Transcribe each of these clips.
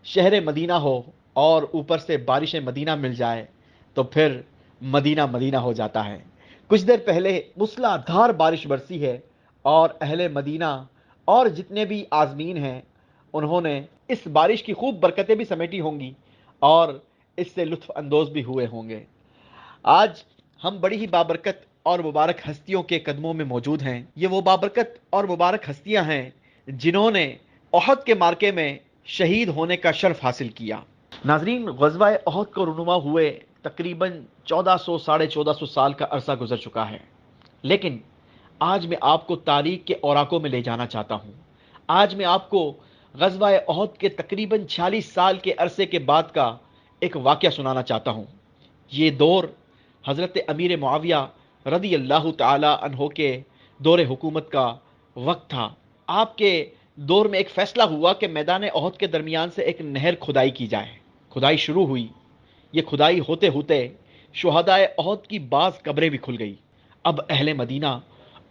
شہر مدینہ ہو اور اوپر سے بارش مدینہ مل جائے تو پھر مدینہ مدینہ ہو جاتا ہے۔ کچھ دیر پہلے موسلا دھار بارش برسی ہے اور اہل مدینہ اور جتنے بھی عازمین ہیں انہوں نے اس بارش کی خوب برکتیں بھی سمیٹی ہوں گی اور اس سے لطف اندوز بھی ہوئے ہوں گے۔ آج ہم بڑی ہی بابرکت اور مبارک ہستیوں کے قدموں میں موجود ہیں۔ یہ وہ بابرکت اور مبارک ہستیاں ہیں جنہوں نے احد کے مارکے میں شہید ہونے کا شرف حاصل کیا۔ ناظرین، غزوہ احد کو رونما ہوئے تقریباً 1400 ساڑھے 1400 سال کا عرصہ گزر چکا ہے، لیکن آج میں آپ کو تاریخ کے اوراقوں میں لے جانا چاہتا ہوں۔ آج میں آپ کو غزوہ احد کے تقریباً 46 سال کے عرصے کے بعد کا ایک واقعہ سنانا چاہتا ہوں۔ یہ دور حضرت امیر معاویہ رضی اللہ تعالی عنہ کے دور حکومت کا وقت تھا۔ آپ کے دور میں ایک فیصلہ ہوا کہ میدان احد کے درمیان سے ایک نہر کھدائی کی جائے۔ کھدائی شروع ہوئی۔ یہ کھدائی ہوتے ہوتے شہدائے احد کی بعض قبریں بھی کھل گئی۔ اب اہل مدینہ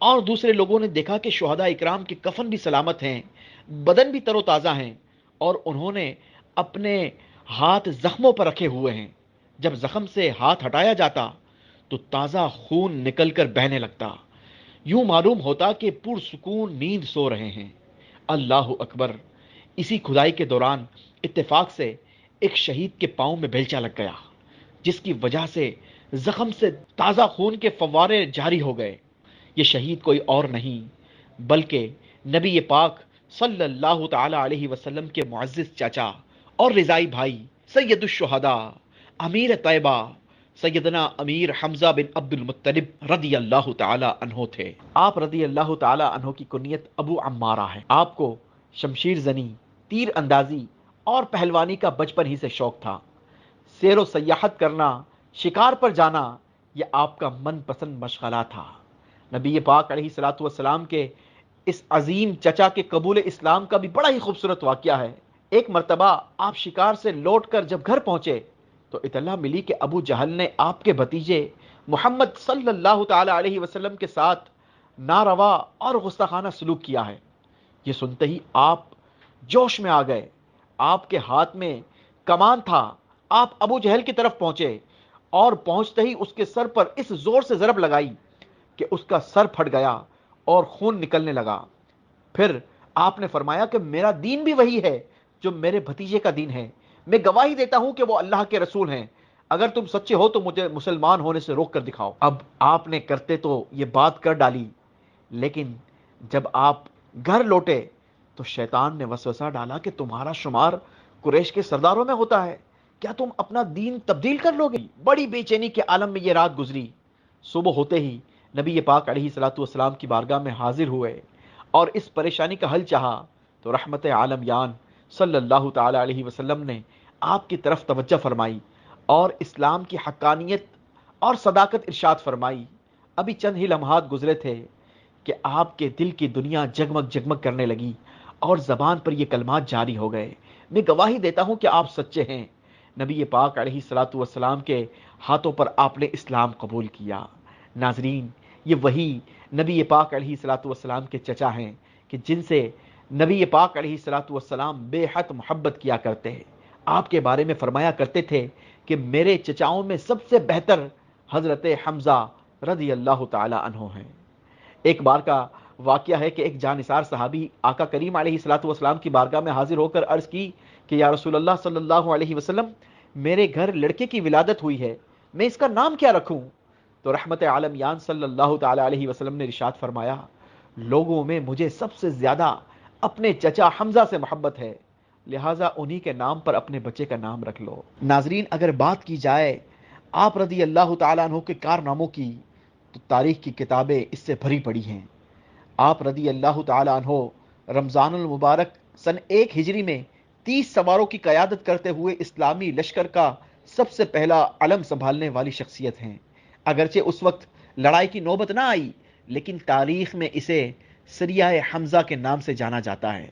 اور دوسرے لوگوں نے دیکھا کہ شہداء اکرام کے کفن بھی سلامت ہیں، بدن بھی تر و تازہ ہیں، اور انہوں نے اپنے ہاتھ زخموں پر رکھے ہوئے ہیں۔ جب زخم سے ہاتھ ہٹایا جاتا تو تازہ خون نکل کر بہنے لگتا، یوں معلوم ہوتا کہ پرسکون نیند سو رہے ہیں۔ اللہ اکبر! اسی کھدائی کے دوران اتفاق سے ایک شہید کے پاؤں میں بیلچہ لگ گیا، جس کی وجہ سے زخم سے تازہ خون کے فوارے جاری ہو گئے۔ یہ شہید کوئی اور نہیں بلکہ نبی پاک صلی اللہ تعالی علیہ وسلم کے معزز چاچا اور رضائی بھائی سید الشہداء امیر طیبہ سیدنا امیر حمزہ بن عبد المطلب رضی اللہ تعالی عنہ تھے۔ آپ رضی اللہ تعالی عنہ کی کنیت ابو عمارہ ہے۔ آپ کو شمشیر زنی، تیر اندازی اور پہلوانی کا بچپن ہی سے شوق تھا۔ سیر و سیاحت کرنا، شکار پر جانا، یہ آپ کا من پسند مشغلہ تھا۔ نبی پاک علیہ الصلوۃ والسلام کے اس عظیم چچا کے قبول اسلام کا بھی بڑا ہی خوبصورت واقعہ ہے۔ ایک مرتبہ آپ شکار سے لوٹ کر جب گھر پہنچے تو اطلاع ملی کہ ابو جہل نے آپ کے بھتیجے محمد صلی اللہ تعالی علیہ وسلم کے ساتھ ناروا اور غصتخانہ سلوک کیا ہے۔ یہ سنتے ہی آپ جوش میں آ گئے۔ آپ کے ہاتھ میں کمان تھا۔ آپ ابو جہل کی طرف پہنچے اور پہنچتے ہی اس کے سر پر اس زور سے ضرب لگائی کہ اس کا سر پھٹ گیا اور خون نکلنے لگا۔ پھر آپ نے فرمایا کہ میرا دین بھی وہی ہے جو میرے بھتیجے کا دین ہے۔ میں گواہی دیتا ہوں کہ وہ اللہ کے رسول ہیں۔ اگر تم سچے ہو تو مجھے مسلمان ہونے سے روک کر دکھاؤ۔ اب آپ نے کرتے تو یہ بات کر ڈالی، لیکن جب آپ گھر لوٹے تو شیطان نے وسوسہ ڈالا کہ تمہارا شمار قریش کے سرداروں میں ہوتا ہے، کیا تم اپنا دین تبدیل کر لو گے؟ بڑی بے چینی کے عالم میں یہ رات گزری۔ صبح ہوتے ہی نبی پاک علیہ الصلوۃ والسلام کی بارگاہ میں حاضر ہوئے اور اس پریشانی کا حل چاہا تو رحمت عالم یان صلی اللہ تعالی علیہ وسلم نے آپ کی طرف توجہ فرمائی اور اسلام کی حقانیت اور صداقت ارشاد فرمائی۔ ابھی چند ہی لمحات گزرے تھے کہ آپ کے دل کی دنیا جگمگ جگمگ کرنے لگی اور زبان پر یہ کلمات جاری ہو گئے، میں گواہی دیتا ہوں کہ آپ سچے ہیں۔ نبی پاک علیہ الصلوۃ والسلام کے ہاتھوں پر آپ نے اسلام قبول کیا۔ ناظرین، یہ وہی نبی پاک علیہ الصلوۃ والسلام کے چچا ہیں کہ جن سے نبی پاک علیہ الصلوۃ والسلام بے حد محبت کیا کرتے ہیں۔ آپ کے بارے میں فرمایا کرتے تھے کہ میرے چچاؤں میں سب سے بہتر حضرت حمزہ رضی اللہ تعالی عنہ ہیں۔ ایک بار کا واقعہ ہے کہ ایک جانثار صحابی آقا کریم علیہ الصلوۃ والسلام کی بارگاہ میں حاضر ہو کر عرض کی کہ یا رسول اللہ صلی اللہ علیہ وسلم، میرے گھر لڑکے کی ولادت ہوئی ہے، میں اس کا نام کیا رکھوں؟ تو رحمت عالم یان صلی اللہ تعالی علیہ وسلم نے ارشاد فرمایا، لوگوں میں مجھے سب سے زیادہ اپنے چچا حمزہ سے محبت ہے، لہٰذا انہی کے نام پر اپنے بچے کا نام رکھ لو۔ ناظرین، اگر بات کی جائے آپ رضی اللہ تعالیٰ عنہ کے کارناموں کی تو تاریخ کی کتابیں اس سے بھری پڑی ہیں۔ آپ رضی اللہ تعالیٰ عنہ رمضان المبارک سن 1 ہجری میں 30 سواروں کی قیادت کرتے ہوئے اسلامی لشکر کا سب سے پہلا علم سنبھالنے والی شخصیت ہیں۔ اگرچہ اس وقت لڑائی کی نوبت نہ آئی، لیکن تاریخ میں اسے سریہ حمزہ کے نام سے جانا جاتا ہے۔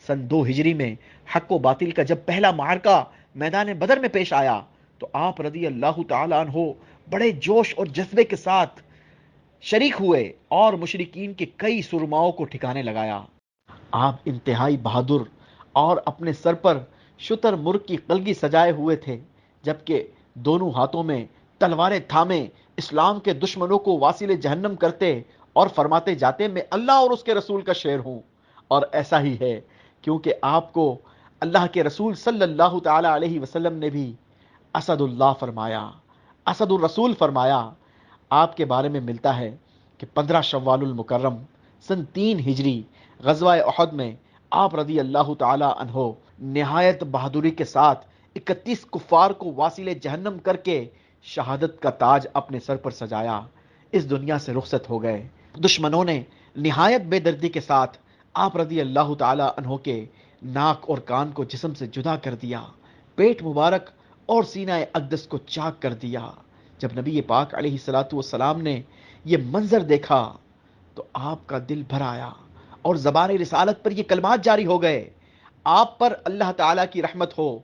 سن 2 ہجری میں حق و باطل کا جب پہلا معرکہ میدان بدر میں پیش آیا تو آپ رضی اللہ تعالیٰ عنہ بڑے جوش اور جذبے کے ساتھ شریک ہوئے اور مشرکین کے کئی سرماؤں کو ٹھکانے لگایا۔ آپ انتہائی بہادر اور اپنے سر پر شتر مرغ کی قلگی سجائے ہوئے تھے، جبکہ دونوں ہاتھوں میں تلواریں تھامے اسلام کے دشمنوں کو واصل جہنم کرتے اور فرماتے جاتے میں اللہ اور اس کے رسول کا شیر ہوں۔ اور ایسا ہی ہے، کیونکہ آپ کو اللہ کے رسول صلی اللہ تعالی علیہ وسلم نے بھی اسد اللہ فرمایا، اسد الرسول فرمایا۔ آپ کے بارے میں ملتا ہے کہ 15 شوال المکرم سن 3 ہجری غزوہ احد میں آپ رضی اللہ تعالی عنہ نہایت بہادری کے ساتھ 31 کفار کو واصل جہنم کر کے شہادت کا تاج اپنے سر پر سجایا، اس دنیا سے رخصت ہو گئے۔ دشمنوں نے نہایت بے دردی کے ساتھ آپ رضی اللہ تعالی عنہ کے ناک اور کان کو جسم سے جدا کر دیا، پیٹ مبارک اور سینہ اقدس کو چاک کر دیا۔ جب نبی پاک علیہ الصلوۃ والسلام نے یہ منظر دیکھا تو آپ کا دل بھر آیا اور زبان رسالت پر یہ کلمات جاری ہو گئے، آپ پر اللہ تعالیٰ کی رحمت ہو۔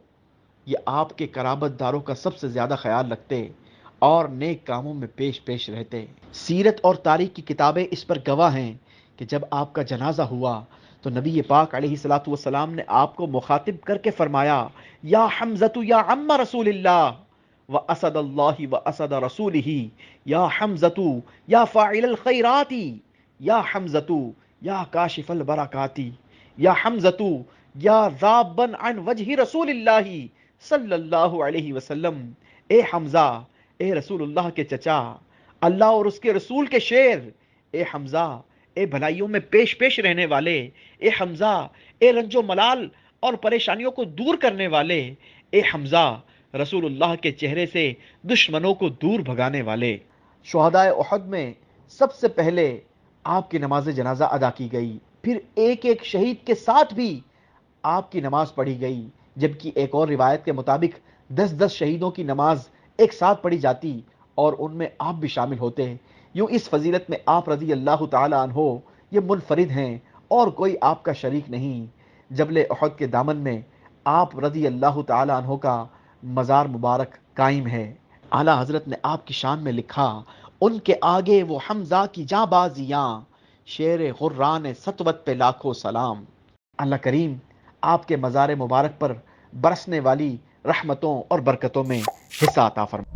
یہ آپ کے قرابت داروں کا سب سے زیادہ خیال رکھتے اور نیک کاموں میں پیش پیش رہتے۔ سیرت اور تاریخ کی کتابیں اس پر گواہ ہیں کہ جب آپ کا جنازہ ہوا تو نبی پاک علیہ الصلوۃ والسلام نے آپ کو مخاطب کر کے فرمایا، یا حمزۃ یا عم رسول اللہ و اسد اللہ و اسد رسولہ، یا حمزۃ یا فاعل الخیرات، یا حمزۃ یا کاشف البرکات، یا حمزۃ یا ذابا عن وجہ رسول اللہ صلی اللہ علیہ وسلم۔ اے حمزہ، اے رسول اللہ کے چچا، اللہ اور اس کے رسول کے شیر، اے حمزہ، اے بھلائیوں میں پیش پیش رہنے والے، اے حمزہ، اے رنج و ملال اور پریشانیوں کو دور کرنے والے، اے حمزہ، رسول اللہ کے چہرے سے دشمنوں کو دور بھگانے والے۔ شہدائے احد میں سب سے پہلے آپ کی نماز جنازہ ادا کی گئی، پھر ایک ایک شہید کے ساتھ بھی آپ کی نماز پڑھی گئی، جبکہ ایک اور روایت کے مطابق 10 شہیدوں کی نماز ایک ساتھ پڑھی جاتی اور ان میں آپ بھی شامل ہوتے۔ یوں اس فضیلت میں آپ رضی اللہ تعالی عنہ یہ منفرد ہیں اور کوئی آپ کا شریک نہیں۔ جبل احد کے دامن میں آپ رضی اللہ تعالی عنہ کا مزار مبارک قائم ہے۔ اعلیٰ حضرت نے آپ کی شان میں لکھا، ان کے آگے وہ حمزہ کی جاں بازیاں، شیر غران سطوت پہ لاکھوں سلام۔ اللہ کریم آپ کے مزار مبارک پر برسنے والی رحمتوں اور برکتوں میں حصہ عطا فرمائے۔